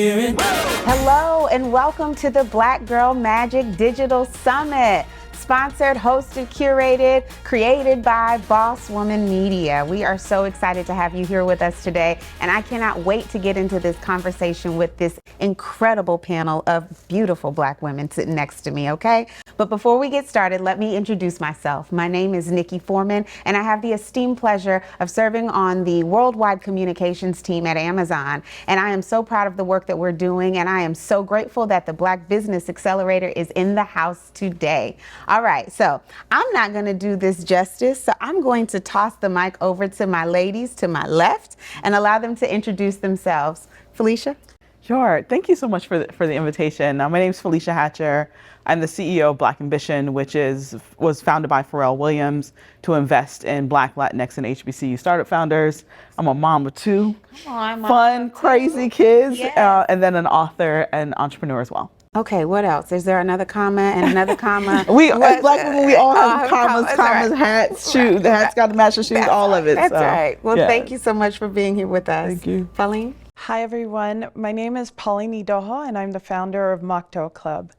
hear it. Hello and welcome to the Black Girl Magic Digital Summit. Sponsored, hosted, curated, created by Boss Woman Media. We are so excited to have you here with us today, and I cannot wait to get into this conversation with this incredible panel of beautiful Black women sitting next to me, okay? But before we get started, let me introduce myself. My name is Nikki Foreman, and I have the esteemed pleasure of serving on the worldwide communications team at Amazon. And I am so proud of the work that we're doing, and I am so grateful that the Black Business Accelerator is in the house today. All right, so I'm not going to do this justice, so I'm going to toss the mic over to my ladies to my left and allow them to introduce themselves. Felicia? Sure. Thank you so much for the invitation. My name is Felicia Hatcher. I'm the CEO of Black Ambition, which was founded by Pharrell Williams to invest in Black, Latinx, and HBCU startup founders. I'm a mom of two fun, crazy kids, Yes. and then an author and entrepreneur as well. Okay, what else? Is there another comma and another comma? As Black women, we all have commas, right. hats, shoes. The hats got to match the shoes, all of it. That's so, right. Well, yeah. Thank you so much for being here with us. Thank you. Pauline? Hi everyone, my name is Pauline Idoho and I'm the founder of Mocktail Club.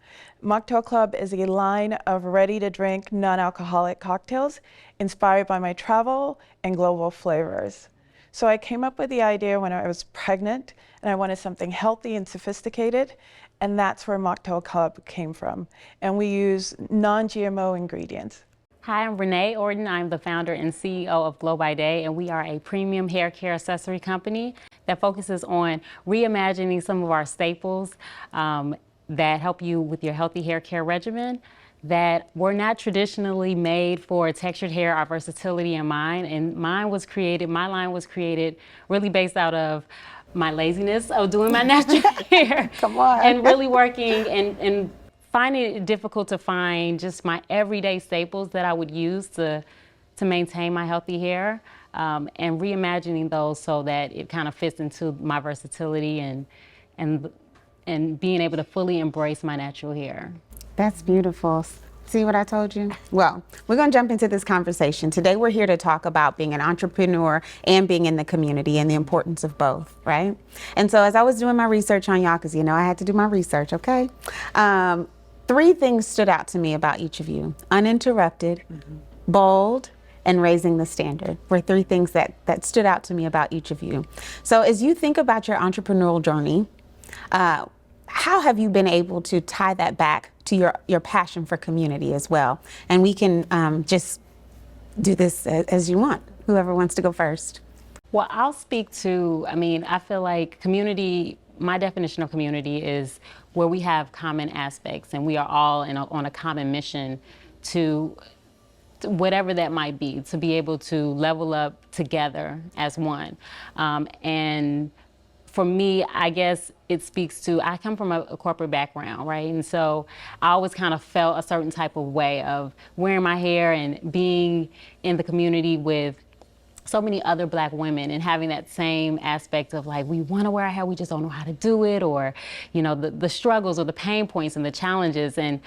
Mocktail Club is a line of ready-to-drink non-alcoholic cocktails inspired by my travel and global flavors. So I came up with the idea when I was pregnant and I wanted something healthy and sophisticated, and that's where Mocktail Club came from. And we use non-GMO ingredients. Hi, I'm Renee Orton. I'm the founder and CEO of Glow by Day, and we are a premium hair care accessory company that focuses on reimagining some of our staples that help you with your healthy hair care regimen that were not traditionally made for textured hair. Our versatility in mind, and my line was created really based out of my laziness of doing my natural hair. Come on. And really working and finding it difficult to find just my everyday staples that I would use to maintain my healthy hair, and reimagining those so that it kind of fits into my versatility and being able to fully embrace my natural hair. That's beautiful. See what I told you? Well, we're going to jump into this conversation. Today we're here to talk about being an entrepreneur and being in the community and the importance of both, right? And so as I was doing my research on y'all, because you know I had to do my research, okay? 3 things stood out to me about each of you. Uninterrupted, bold, and raising the standard were 3 things that stood out to me about each of you. So as you think about your entrepreneurial journey, how have you been able to tie that back to your passion for community as well? And we can just do this as you want. Whoever wants to go first. Well, I'll speak to, I feel like community, my definition of community is where we have common aspects and we are all on a common mission to whatever that might be, to be able to level up together as one. And for me, I guess it speaks to, I come from a corporate background, right? And so I always kind of felt a certain type of way of wearing my hair and being in the community with so many other Black women and having that same aspect of like, we want to wear our hair, we just don't know how to do it, or, you know, the struggles or the pain points and the challenges. And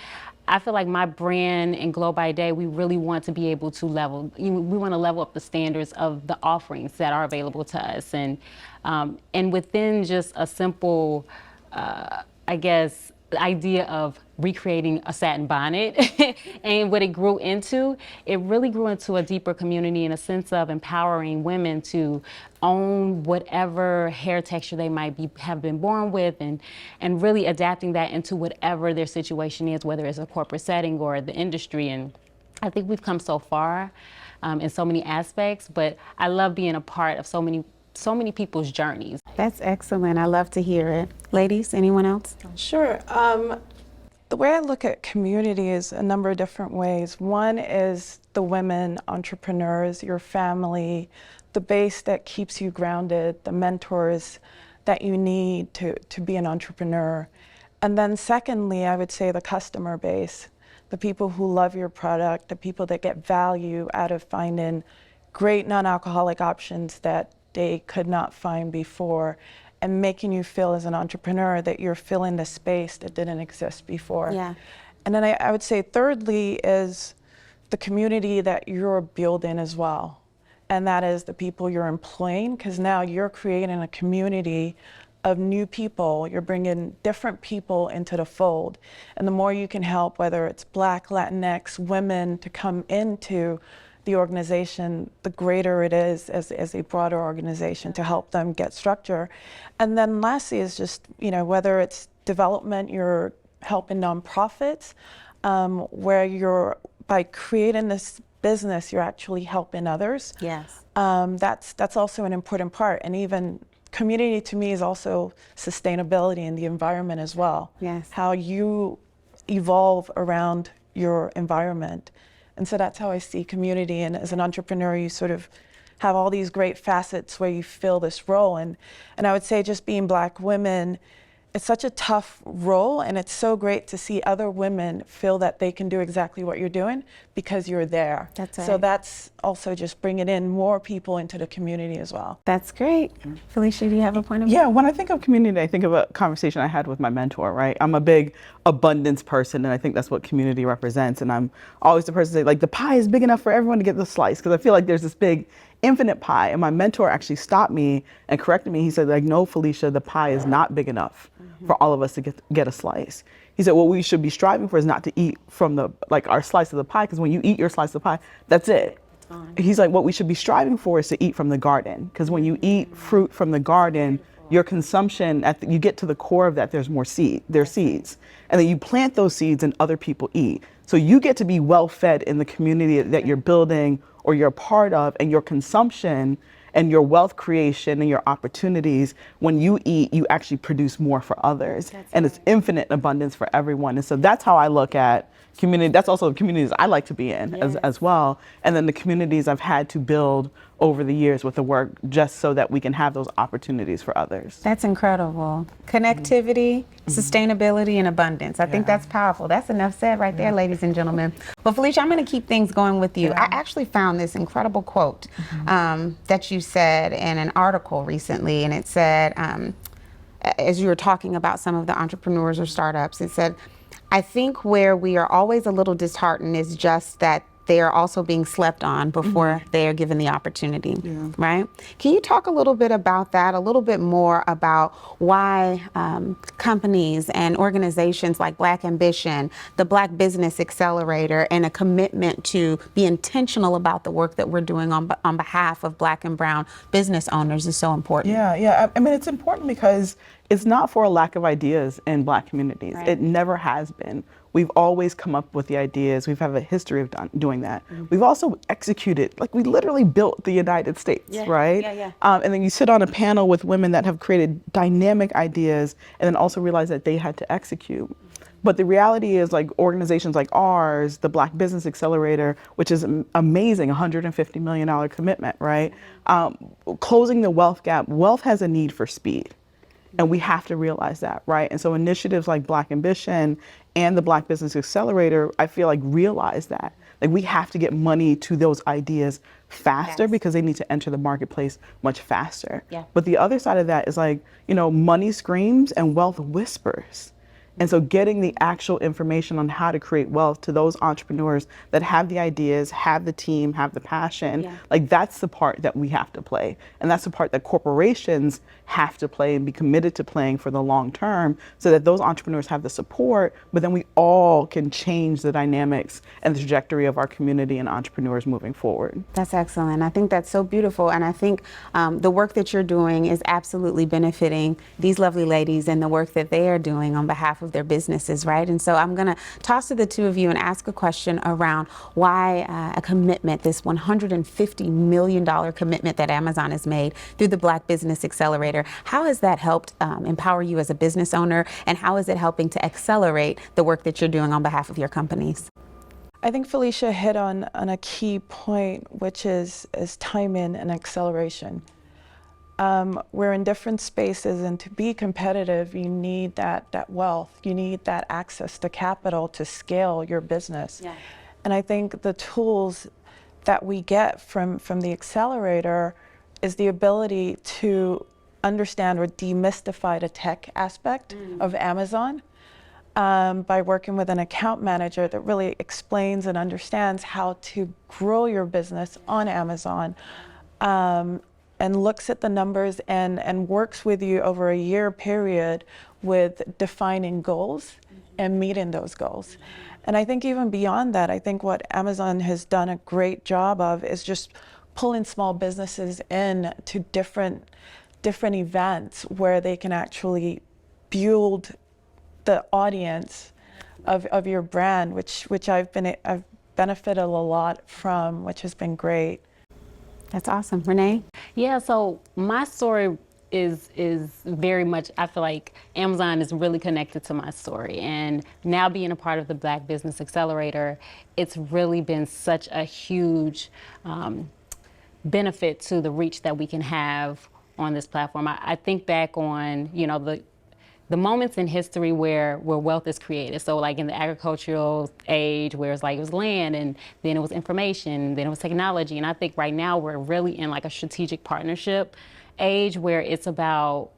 I feel like my brand and Glow by Day, we really want to be able to we want to level up the standards of the offerings that are available to us. And within just a simple, I guess, idea of recreating a satin bonnet and what it grew into, it really grew into a deeper community in a sense of empowering women to own whatever hair texture they might have been born with, and really adapting that into whatever their situation is, whether it's a corporate setting or the industry. And I think we've come so far in so many aspects, but I love being a part of so many people's journeys. That's excellent. I love to hear it. Ladies, anyone else? Sure. The way I look at community is a number of different ways. One is the women entrepreneurs, your family, the base that keeps you grounded, the mentors that you need to be an entrepreneur. And then secondly, I would say the customer base, the people who love your product, the people that get value out of finding great non-alcoholic options that they could not find before, and making you feel as an entrepreneur that you're filling the space that didn't exist before. Yeah. And then I would say thirdly is the community that you're building as well. And that is the people you're employing, because now you're creating a community of new people. You're bringing different people into the fold. And the more you can help, whether it's Black, Latinx, women, to come into the organization, the greater it is as a broader organization to help them get structure. And then lastly is just, whether it's development, you're helping nonprofits, where you're, by creating this business, you're actually helping others. Yes. That's also an important part. And even community to me is also sustainability and the environment as well. Yes. How you evolve around your environment. And so that's how I see community. And as an entrepreneur, you sort of have all these great facets where you fill this role. And I would say just being Black women, it's such a tough role, and it's so great to see other women feel that they can do exactly what you're doing because you're there. That's right. So that's also just bringing in more people into the community as well. That's great. Felicia, do you have a point of view? Yeah, when I think of community, I think of a conversation I had with my mentor, right? I'm a big abundance person, and I think that's what community represents. And I'm always the person to say, like, the pie is big enough for everyone to get the slice, because I feel like there's this big infinite pie. And my mentor actually stopped me and corrected me. He said, like, no, Felicia, the pie is not big enough for all of us to get a slice. He said, what we should be striving for is not to eat from our slice of the pie, because when you eat your slice of the pie, that's it. He's like, what we should be striving for is to eat from the garden, because when you eat fruit from the garden, your consumption, you get to the core of that, there's seeds. And then you plant those seeds and other people eat. So you get to be well fed in the community that you're building or you're a part of, and your consumption and your wealth creation and your opportunities, when you eat, you actually produce more for others. And it's infinite abundance for everyone. And so that's how I look at community. That's also the communities I like to be in as well. And then the communities I've had to build over the years with the work, just so that we can have those opportunities for others. That's incredible. Connectivity, sustainability, and abundance. I think that's powerful. That's enough said right there, ladies and gentlemen. Well, Felicia, I'm going to keep things going with you. I actually found this incredible quote that you said in an article recently, and it said, as you were talking about some of the entrepreneurs or startups, it said, I think where we are always a little disheartened is just that they are also being slept on before they are given the opportunity, right? Can you talk a little bit about that, a little bit more about why companies and organizations like Black Ambition, the Black Business Accelerator, and a commitment to be intentional about the work that we're doing on behalf of Black and brown business owners is so important? Yeah. I mean, it's important because it's not for a lack of ideas in Black communities. Right. It never has been. We've always come up with the ideas. We've had a history of doing that. We've also executed, like we literally built the United States, right? And then you sit on a panel with women that have created dynamic ideas and then also realize that they had to execute. But the reality is, like, organizations like ours, the Black Business Accelerator, which is amazing, $150 million commitment, right? Closing the wealth gap. Wealth has a need for speed. And we have to realize that, right? And so initiatives like Black Ambition and the Black Business Accelerator, I feel like realize that. Like, we have to get money to those ideas faster because they need to enter the marketplace much faster. But the other side of that is, like, money screams and wealth whispers. And so getting the actual information on how to create wealth to those entrepreneurs that have the ideas, have the team, have the passion, like, that's the part that we have to play. And that's the part that corporations have to play and be committed to playing for the long term, so that those entrepreneurs have the support, but then we all can change the dynamics and the trajectory of our community and entrepreneurs moving forward. That's excellent. I think that's so beautiful. And I think the work that you're doing is absolutely benefiting these lovely ladies and the work that they are doing on behalf of their businesses, right? And so I'm going to toss to the two of you and ask a question around why a commitment, this $150 million commitment that Amazon has made through the Black Business Accelerator. How has that helped empower you as a business owner, and how is it helping to accelerate the work that you're doing on behalf of your companies? I think Felicia hit on a key point, which is timing and acceleration. We're in different spaces, and to be competitive, you need that wealth, you need that access to capital to scale your business. And I think the tools that we get from the accelerator is the ability to understand or demystify the tech aspect of Amazon by working with an account manager that really explains and understands how to grow your business on Amazon. looks at the numbers and works with you over a year period with defining goals and meeting those goals. And I think even beyond that, I think what Amazon has done a great job of is just pulling small businesses in to different events where they can actually build the audience of your brand, which I've benefited a lot from, which has been great. That's awesome. Renee? Yeah, so my story is very much, I feel like Amazon is really connected to my story. And now being a part of the Black Business Accelerator, it's really been such a huge benefit to the reach that we can have on this platform. I think back on, you know, the moments in history where wealth is created. So like in the agricultural age, where it's like it was land, and then it was information, then it was technology. And I think right now we're really in like a strategic partnership age where it's about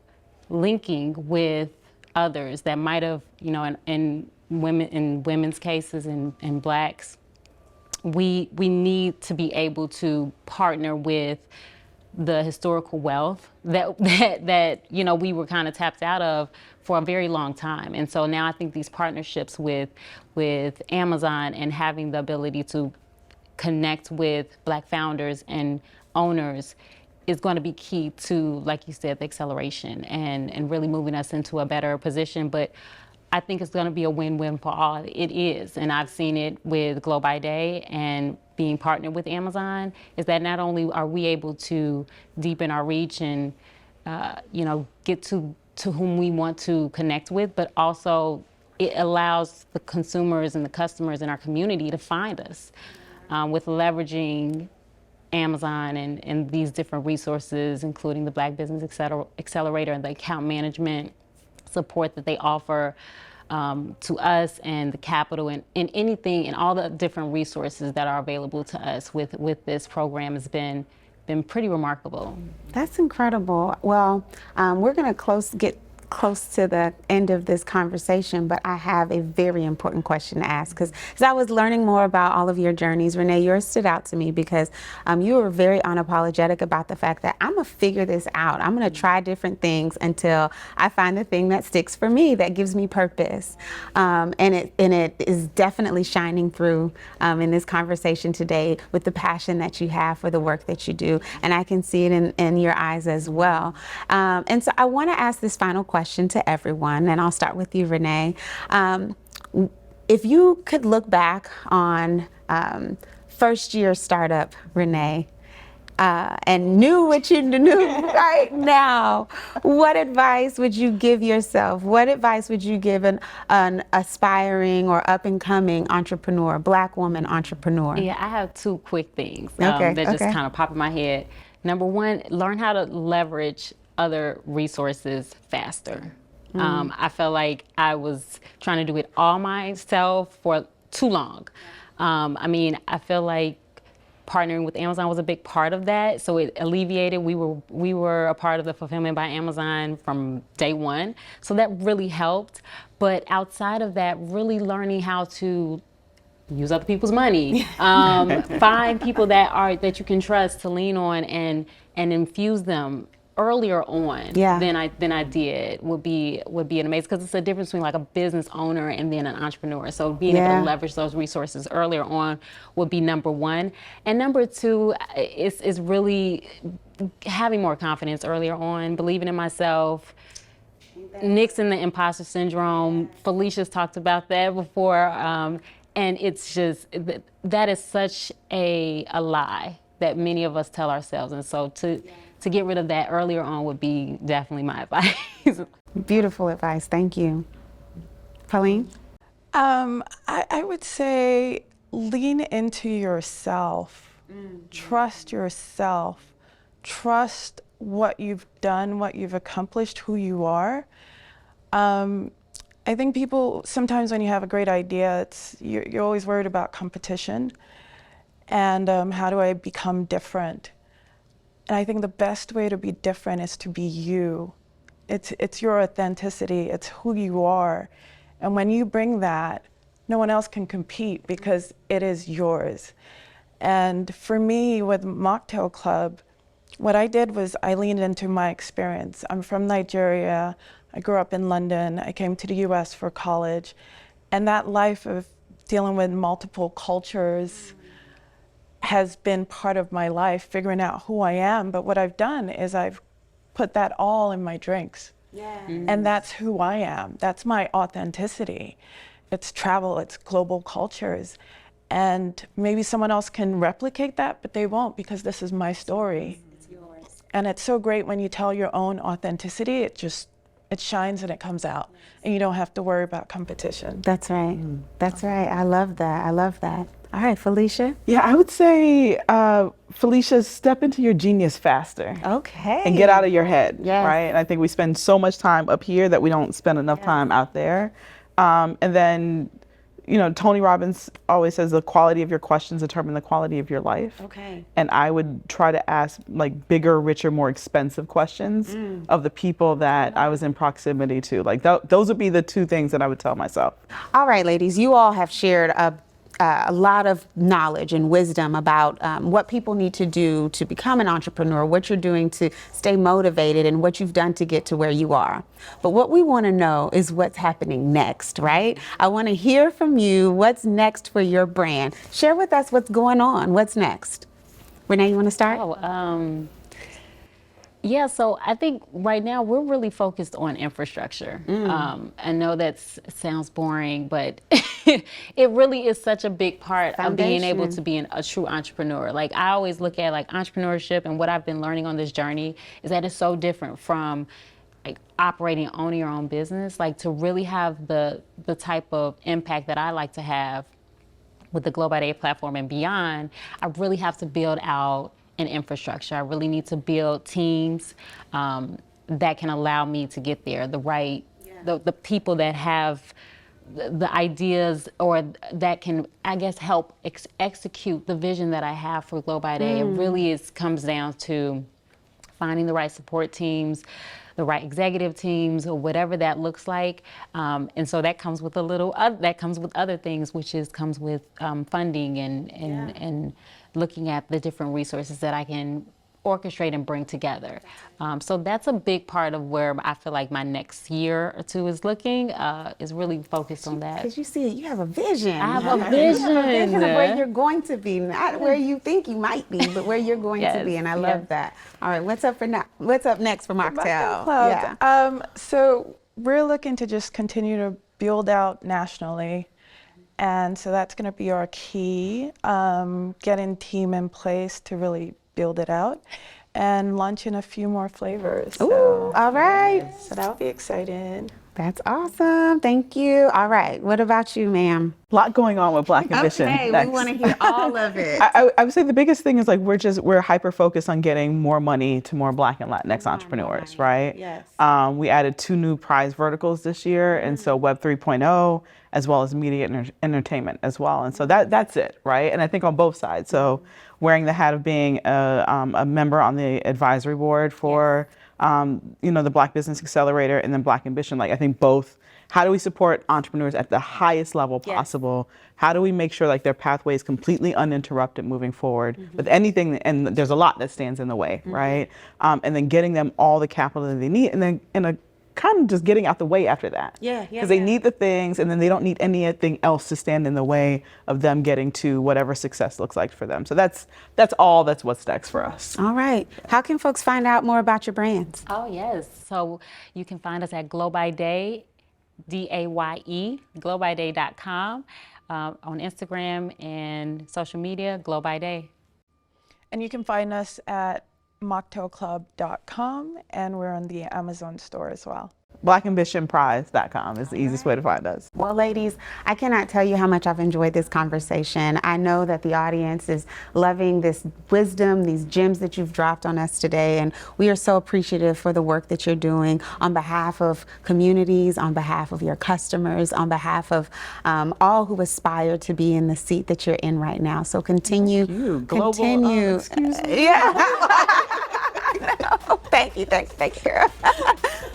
linking with others that might have, you know, in women's cases and Blacks, we need to be able to partner with the historical wealth that you know we were kind of tapped out of for a very long time. And so now I think these partnerships with Amazon and having the ability to connect with Black founders and owners is going to be key to, like you said, the acceleration and really moving us into a better position. But I think it's going to be a win-win for all. It is, and I've seen it with Glow by Day and being partnered with Amazon, is that not only are we able to deepen our reach and you know, get to whom we want to connect with, but also it allows the consumers and the customers in our community to find us with leveraging Amazon and these different resources, including the Black Business Accelerator and the account management support that they offer to us, and the capital and anything and all the different resources that are available to us with this program has been pretty remarkable. That's incredible. Well, we're going to get close to the end of this conversation, but I have a very important question to ask because as I was learning more about all of your journeys, Renee, yours stood out to me because you were very unapologetic about the fact that I'm gonna figure this out. I'm gonna try different things until I find the thing that sticks for me, that gives me purpose. And it is definitely shining through in this conversation today with the passion that you have for the work that you do. And I can see it in your eyes as well. And so I want to ask this final question to everyone, and I'll start with you, Renee. If you could look back on first year startup, Renee, and knew what you knew right now, what advice would you give yourself? What advice would you give an aspiring or up and coming entrepreneur, Black woman entrepreneur? Yeah, I have two quick things Okay, that just kind of pop in my head. Number one, learn how to leverage other resources faster. I felt like I was trying to do it all myself for too long. I mean, I feel like partnering with Amazon was a big part of that. So it alleviated, we were a part of the Fulfillment by Amazon from day one. So that really helped. But outside of that, really learning how to use other people's money, find people that you can trust to lean on and infuse them earlier on than I did would be an amazing, because it's a difference between like a business owner and then an entrepreneur. So being able to leverage those resources earlier on would be number one. And number two is really having more confidence earlier on, believing in myself, nixing the imposter syndrome. Felicia's talked about that before. And it's just, that is such a lie that many of us tell ourselves. And so to get rid of that earlier on would be definitely my advice. Beautiful advice. Thank you. Pauline? I would say lean into yourself. Trust yourself. Trust what you've done, what you've accomplished, who you are. I think people, sometimes when you have a great idea, you're always worried about competition and how do I become different? And I think the best way to be different is to be you. It's your authenticity, it's who you are. And when you bring that, no one else can compete because it is yours. And for me with Mocktail Club, what I did was I leaned into my experience. I'm from Nigeria. I grew up in London. I came to the US for college. And that life of dealing with multiple cultures has been part of my life, figuring out who I am. But what I've done is I've put that all in my drinks. Yeah. And that's who I am. That's my authenticity. It's travel, it's global cultures. And maybe someone else can replicate that, but they won't, because this is my story. It's yours. And it's so great when you tell your own authenticity, it shines and it comes out. And you don't have to worry about competition. That's right. That's right. I love that. I love that. All right, Felicia. Yeah, I would say, Felicia, step into your genius faster. Okay. And get out of your head, Yes. right? And I think we spend so much time up here that we don't spend enough time out there. And then, Tony Robbins always says the quality of your questions determine the quality of your life. Okay. And I would try to ask like bigger, richer, more expensive questions of the people that I was in proximity to. Like those would be the two things that I would tell myself. All right, ladies, you all have shared a lot of knowledge and wisdom about what people need to do to become an entrepreneur, what you're doing to stay motivated, and what you've done to get to where you are. But what we want to know is what's happening next, right? I want to hear from you. What's next for your brand? Share with us what's going on. What's next? Renee, you want to start? Yeah, so I think right now we're really focused on infrastructure. I know that sounds boring, but it really is such a big part of being able to be a true entrepreneur. Like I always look at like entrepreneurship, and what I've been learning on this journey is that it's so different from like operating, owning your own business. Like to really have the type of impact that I like to have with the Glow by Day platform and beyond, I really have to build out an infrastructure. I really need to build teams that can allow me to get there. The people that have the ideas or that can, I guess, help execute the vision that I have for Glow by Day. It really comes down to finding the right support teams, the right executive teams, or whatever that looks like. And so that comes with that comes with other things, which comes with funding and looking at the different resources that I can orchestrate and bring together. So that's a big part of where I feel like my next year or two is looking, is really focused on that. Because you see, you have a vision. I have a vision. You have a vision of where you're going to be, not where you think you might be, but where you're going to be, and I love that. All right, what's up next for Mocktail? Yeah. So we're looking to just continue to build out nationally. And so that's going to be our key, getting team in place to really build it out and launching a few more flavors. Ooh, all right. So that'll be exciting. That's awesome. Thank you. All right. What about you, ma'am? A lot going on with Black Ambition. Okay, next. we want to hear all of it. I would say the biggest thing is like we're hyper focused on getting more money to more Black and Latinx entrepreneurs, right? Yes. We added 2 new prize verticals this year, and so Web 3.0 as well as media and entertainment as well, and so that's it, right? And I think on both sides. So wearing the hat of being a member on the advisory board for the Black Business Accelerator and then Black Ambition, like I think both. How do we support entrepreneurs at the highest level possible? How do we make sure like their pathway is completely uninterrupted moving forward with anything? And there's a lot that stands in the way, right? And then getting them all the capital that they need, and then kind of just getting out the way after that. Because they need the things, and then they don't need anything else to stand in the way of them getting to whatever success looks like for them. So that's what's next for us. All right. How can folks find out more about your brands? Oh, yes. So you can find us at Glow by Day, DAYE, glowbyday.com, on Instagram and social media, Glow by Day. And you can find us at mocktailclub.com, and we're on the Amazon store as well. BlackAmbitionPrize.com is the easiest way to find us. Well, ladies, I cannot tell you how much I've enjoyed this conversation. I know that the audience is loving this wisdom, these gems that you've dropped on us today, and we are so appreciative for the work that you're doing on behalf of communities, on behalf of your customers, on behalf of all who aspire to be in the seat that you're in right now. So continue. Continue. Excuse me. Yeah. Thank you.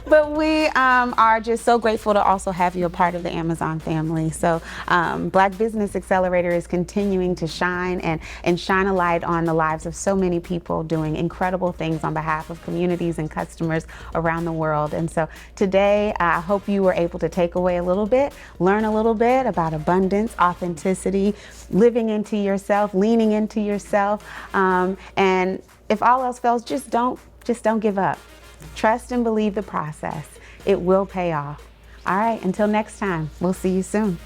But we are just so grateful to also have you a part of the Amazon family. So Black Business Accelerator is continuing to shine and shine a light on the lives of so many people doing incredible things on behalf of communities and customers around the world. And so today, I hope you were able to take away a little bit, learn a little bit about abundance, authenticity, living into yourself, leaning into yourself. And if all else fails, just don't give up. Trust and believe the process. It will pay off. All right, until next time, we'll see you soon.